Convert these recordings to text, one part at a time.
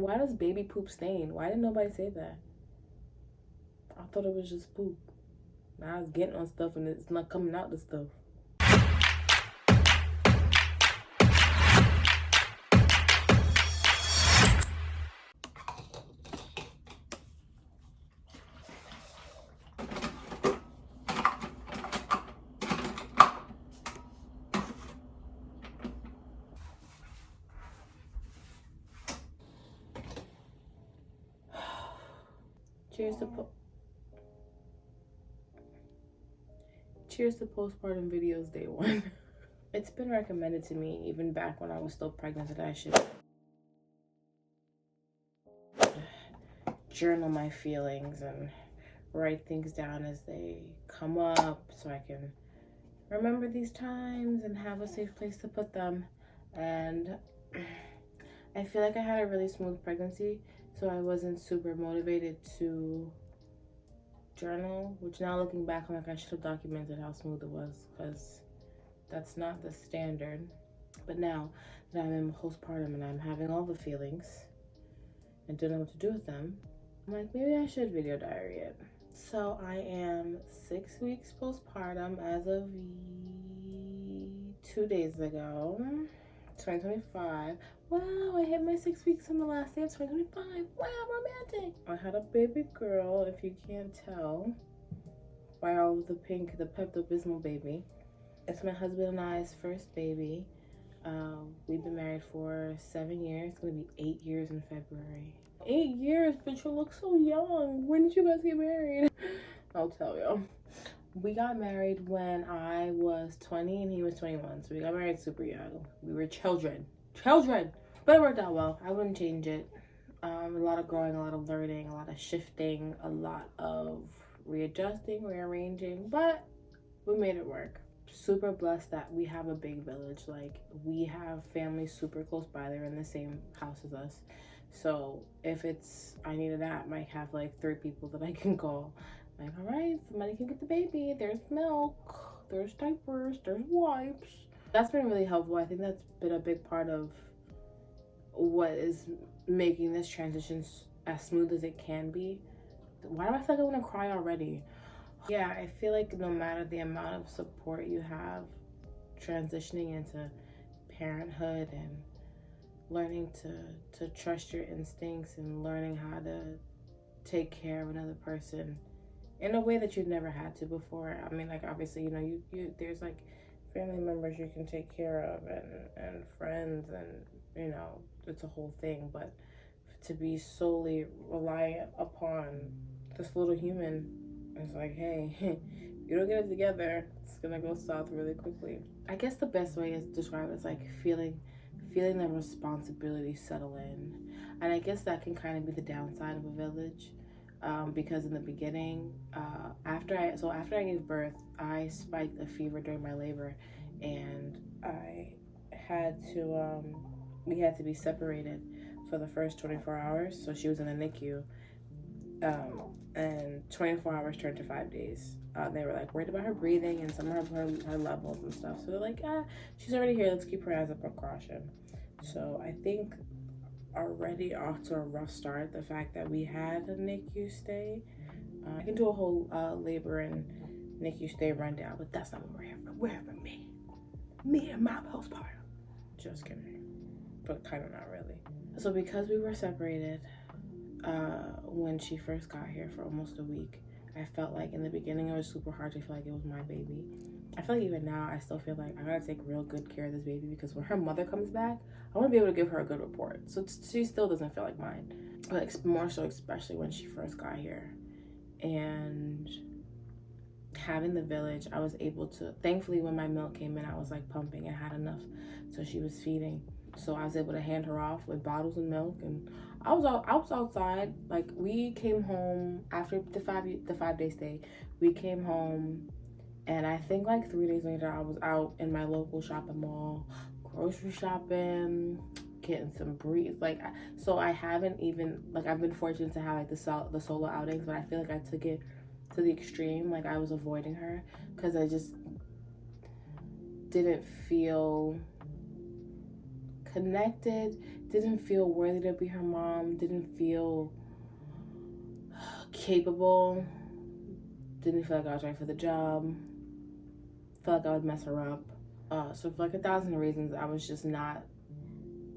Why does baby poop stain? Why didn't nobody say that? I thought it was just poop. Now it's getting on stuff and it's not coming out the stuff. Cheers to postpartum videos day 1. It's been recommended to me even back when I was still pregnant that I should journal my feelings and write things down as they come up so I can remember these times and have a safe place to put them. And I feel like I had a really smooth pregnancy, so I wasn't super motivated to journal, which now looking back, I'm like, I should have documented how smooth it was, because that's not the standard. But now that I'm in postpartum and I'm having all the feelings and don't know what to do with them, I'm like, maybe I should video diary it. So I am 6 weeks postpartum as of 2 days ago, 2025. Wow, I hit my 6 weeks on the last day of 2025. Wow, romantic. I had a baby girl, if you can't tell by all of the pink, the Pepto-Bismol baby. It's my husband and I's first baby. We've been married for 7 years. It's gonna be 8 years in February. 8 years, but you look so young. When did you guys get married? I'll tell you. We got married when I was 20 and he was 21. So we got married super young. We were children. But it worked out well. I wouldn't change it. A lot of growing, a lot of learning, a lot of shifting, a lot of readjusting, rearranging, but we made it work. Super blessed that we have a big village. Like, we have family super close by. They're in the same house as us. So if I need a nap, I might have like 3 people that I can call. Like, all right, somebody can get the baby. There's milk, there's diapers, there's wipes. That's been really helpful. I think that's been a big part of what is making this transition as smooth as it can be. Why do I feel like I want to cry already? Yeah, I feel like no matter the amount of support you have transitioning into parenthood and learning to trust your instincts and learning how to take care of another person in a way that you've never had to before. I mean, like, obviously, you know, you there's like family members you can take care of and friends, and, you know, it's a whole thing. But to be solely reliant upon this little human, it's like, hey, you don't get it together, it's gonna go south really quickly. I guess the best way is to describe it as like feeling the responsibility settle in. And I guess that can kind of be the downside of a village. Because in the beginning, after I gave birth, I spiked a fever during my labor, and I had to we had to be separated for the first 24 hours. So she was in the NICU, and 24 hours turned to 5 days. They were like worried about her breathing and some of her levels and stuff. So they're like, she's already here, let's keep her as a precaution. So I think already off to a rough start, the fact that we had a NICU stay. I can do a whole labor and NICU stay rundown, but that's not what we're here for. We're here for me and my postpartum. Just kidding, but kind of not really. So because we were separated when she first got here for almost a week, I felt like in the beginning it was super hard to feel like it was my baby. I feel like even now I still feel like I gotta take real good care of this baby, because when her mother comes back, I want to be able to give her a good report. So she still doesn't feel like mine, but more so especially when she first got here. And having the village, I was able to, thankfully when my milk came in, I was like pumping and had enough, so she was feeding. So I was able to hand her off with bottles of milk, and I was outside. Like, we came home after the 5-day stay. We came home, and I think like 3 days later, I was out in my local shopping mall, grocery shopping, getting some breeze. Like, so I haven't even, like, I've been fortunate to have like the solo outings, but I feel like I took it to the extreme. Like, I was avoiding her because I just didn't feel connected, didn't feel worthy to be her mom, didn't feel capable, didn't feel like I was right for the job, felt like I would mess her up. So for like 1,000 reasons, I was just not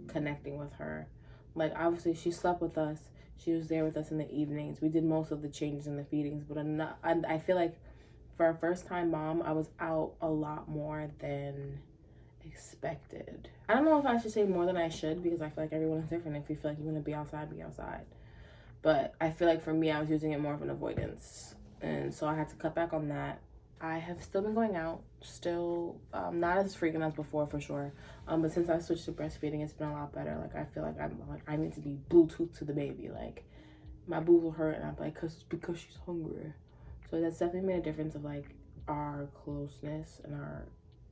connecting with her. Like, obviously, she slept with us. She was there with us in the evenings. We did most of the changes in the feedings, but I feel like for a first-time mom, I was out a lot more than expected. I don't know if I should say more than I should, because I feel like everyone is different. If you feel like you want to be outside, be outside. But I feel like for me, I was using it more of an avoidance. And so I had to cut back on that. I have still been going out, still not as frequent as before for sure. But since I switched to breastfeeding, it's been a lot better. Like, I feel like I need to be Bluetooth to the baby. Like, my boobs will hurt, and I'm like, because she's hungry. So that's definitely made a difference of like our closeness and our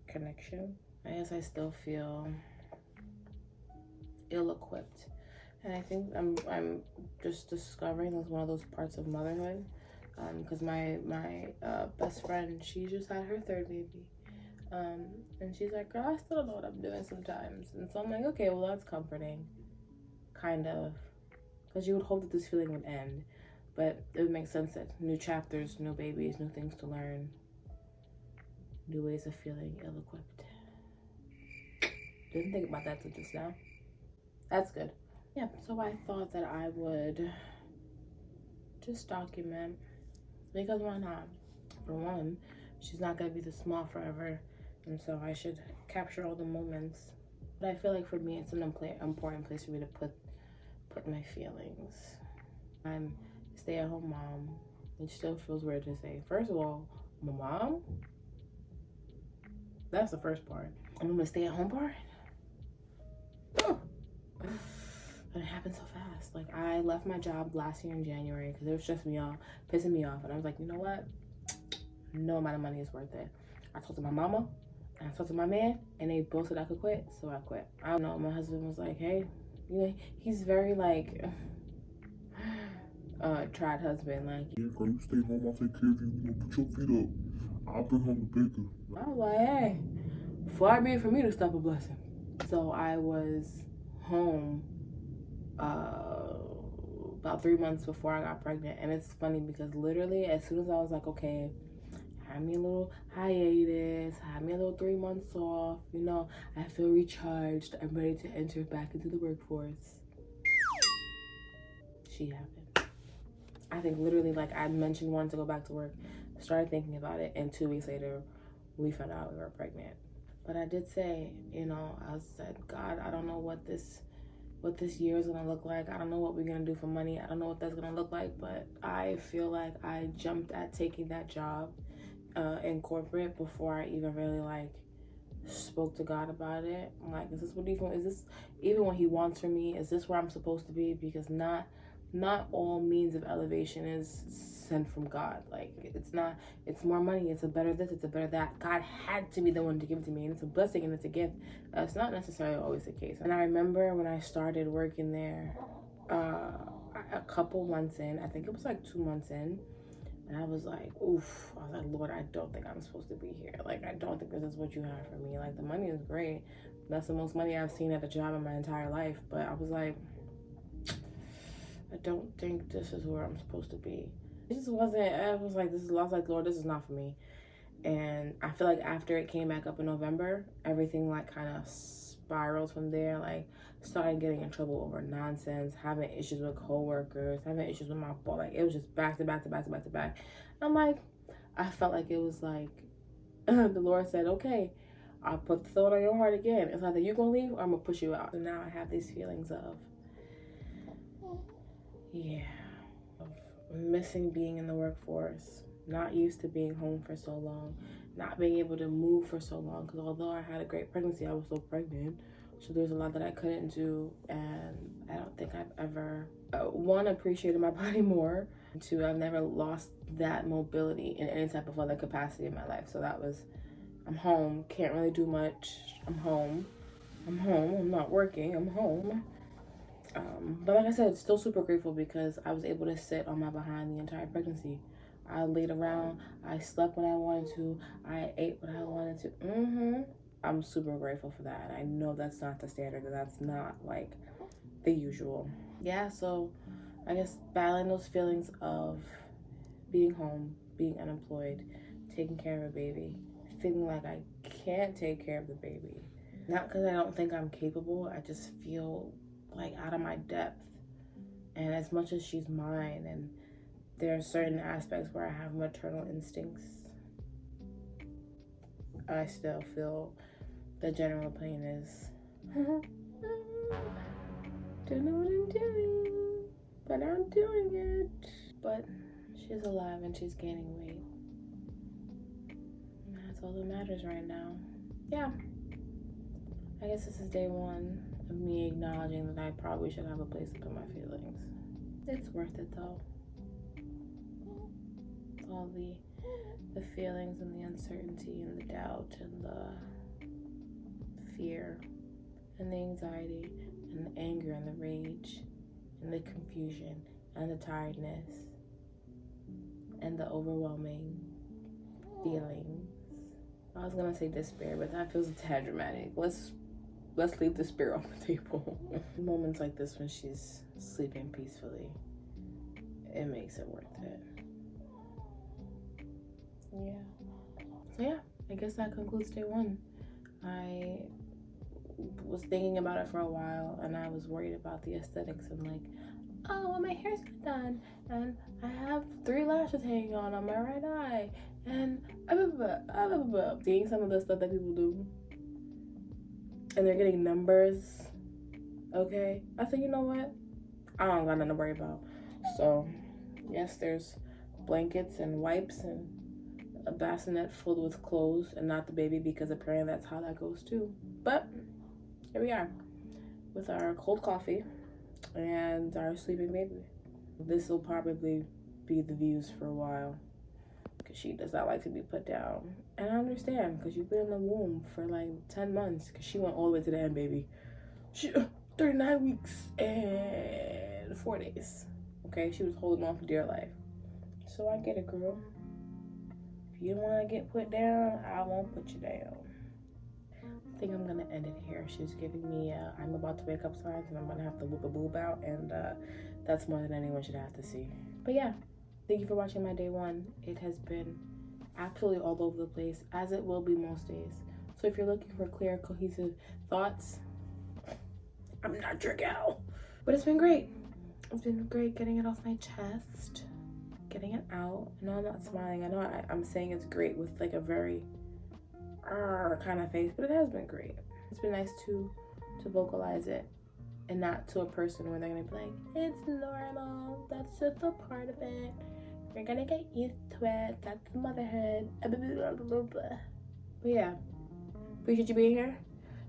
connection. I guess I still feel ill-equipped, and I think I'm just discovering that's one of those parts of motherhood. Because my best friend, she just had her third baby, and she's like, girl, I still don't know what I'm doing sometimes. And so I'm like, okay, well, that's comforting, kind of, because you would hope that this feeling would end, but it would make sense that new chapters, new babies, new things to learn, new ways of feeling ill-equipped. Didn't think about that till just now. That's good. Yeah, so I thought that I would just document, because why not? For one, she's not gonna be this small forever, and so I should capture all the moments. But I feel like for me, it's an important place for me to put my feelings. I'm a stay-at-home mom, which still feels weird to say. First of all, I'm a mom. That's the first part. I'm a stay-at-home part. Oh. And it happened so fast. Like, I left my job last year in January because it was stressing me out, pissing me off, and I was like, you know what? No amount of money is worth it. I talked to my mama, and I talked to my man, and they both said I could quit, so I quit. I don't know. My husband was like, hey, you know, he's very like tried husband. Like, yeah, girl, you stay home. I'll take care of you. You know, put your feet up. I'll bring home the bacon. I was like, hey, far be it for me to stop a blessing. So I was home about 3 months before I got pregnant. And it's funny because literally as soon as I was like, okay, have me a little hiatus, have me a little 3 months off, you know, I feel recharged, I'm ready to enter back into the workforce, she happened. I think literally, like, I mentioned wanting to go back to work, started thinking about it, and 2 weeks later we found out we were pregnant. But I did say, you know, I said, God, I don't know what this year is gonna look like. I don't know what we're gonna do for money. I don't know what that's gonna look like, but I feel like I jumped at taking that job in corporate before I even really like spoke to God about it. I'm like, is this what even is this even what he wants from me? Is this where I'm supposed to be? Because not all means of elevation is sent from God. Like, it's not. It's more money, it's a better this, it's a better that. God had to be the one to give it to me, and it's a blessing and it's a gift. It's not necessarily always the case. And I remember when I started working there, a couple months in, I think it was like 2 months in, and I was like, oof. I was like, Lord, I don't think I'm supposed to be here. Like, I don't think this is what you have for me. Like, the money is great. That's the most money I've seen at a job in my entire life. But I was like, I don't think this is where I'm supposed to be. It just wasn't. I was like, I was like, Lord, this is not for me. And I feel like after it came back up in November, everything like kind of spiraled from there. Like, started getting in trouble over nonsense, having issues with coworkers, having issues with my boss. Like, it was just back to back to back to back to back. I'm like, I felt like it was like the Lord said, okay, I'll put the thought on your heart again. It's either you're gonna leave or I'm gonna push you out. And now I have these feelings of, yeah, of missing being in the workforce, not used to being home for so long, not being able to move for so long. Because although I had a great pregnancy, I was still pregnant. So there's a lot that I couldn't do. And I don't think I've ever, one, appreciated my body more. Two, I've never lost that mobility in any type of other capacity in my life. So that was, I'm home, can't really do much. I'm home, I'm not working, I'm home. But like I said, still super grateful because I was able to sit on my behind the entire pregnancy. I laid around, I slept when I wanted to, I ate when I wanted to. I'm super grateful for that. I know that's not the standard, and that's not like the usual. Yeah, so I guess battling those feelings of being home, being unemployed, taking care of a baby, feeling like I can't take care of the baby. Not because I don't think I'm capable, I just feel like out of my depth. And as much as she's mine, and there are certain aspects where I have maternal instincts, I still feel the general opinion is, don't know what I'm doing, but I'm doing it. But she's alive and she's gaining weight. And that's all that matters right now. Yeah. I guess this is day one of me acknowledging that I probably should have a place to put my feelings. It's worth it though. All the feelings and the uncertainty and the doubt and the fear and the anxiety and the anger and the rage and the confusion and the tiredness and the overwhelming feelings. I was gonna say despair, but that feels a tad dramatic. Let's leave despair on the table. Moments like this when she's sleeping peacefully, it makes it worth it. Yeah. So yeah, I guess that concludes day one. I was thinking about it for a while and I was worried about the aesthetics and like, oh, well, my hair's not done and I have 3 lashes hanging on my right eye and seeing some of the stuff that people do and they're getting numbers. Okay, I said, you know what, I don't got nothing to worry about. So yes, there's blankets and wipes and a bassinet filled with clothes and not the baby, because apparently that's how that goes too. But here we are with our cold coffee and our sleeping baby. This will probably be the views for a while because she does not like to be put down. And I understand, because you've been in the womb for like 10 months, because she went all the way to the end, baby. She 39 weeks and 4 days. Okay, she was holding on for dear life. So I get it, girl. If you don't want to get put down, I won't put you down. I think I'm gonna end it here. She's giving me I'm about to wake up signs and I'm gonna have to whoop a boob out, and that's more than anyone should have to see. But yeah, thank you for watching my day one. It has been absolutely all over the place, as it will be most days. So if you're looking for clear, cohesive thoughts, I'm not your gal. But it's been great. It's been great getting it off my chest, getting it out. I know I'm not smiling. I know I'm saying it's great with like a very kind of face, but it has been great. It's been nice to vocalize it, and not to a person where they're gonna be like, it's normal, that's just a part of it, you're gonna get used to it, that's motherhood, blah, blah, blah, blah. But yeah, appreciate you being here.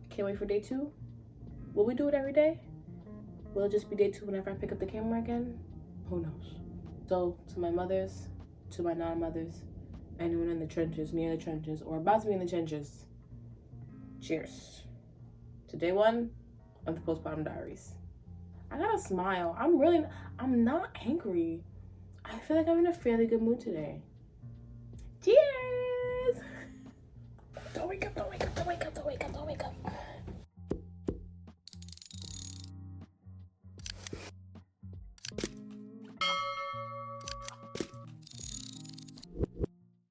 Can't wait for day two. Will we do it every day? Will it just be day two whenever I pick up the camera again? Who knows? So to my mothers, to my non-mothers, anyone in the trenches, near the trenches, or about to be in the trenches, cheers to day one of the Postpartum Diaries. I gotta smile. I'm not angry. I feel like I'm in a fairly good mood today. Cheers! Don't wake up, don't wake up, don't wake up, don't wake up, don't wake up.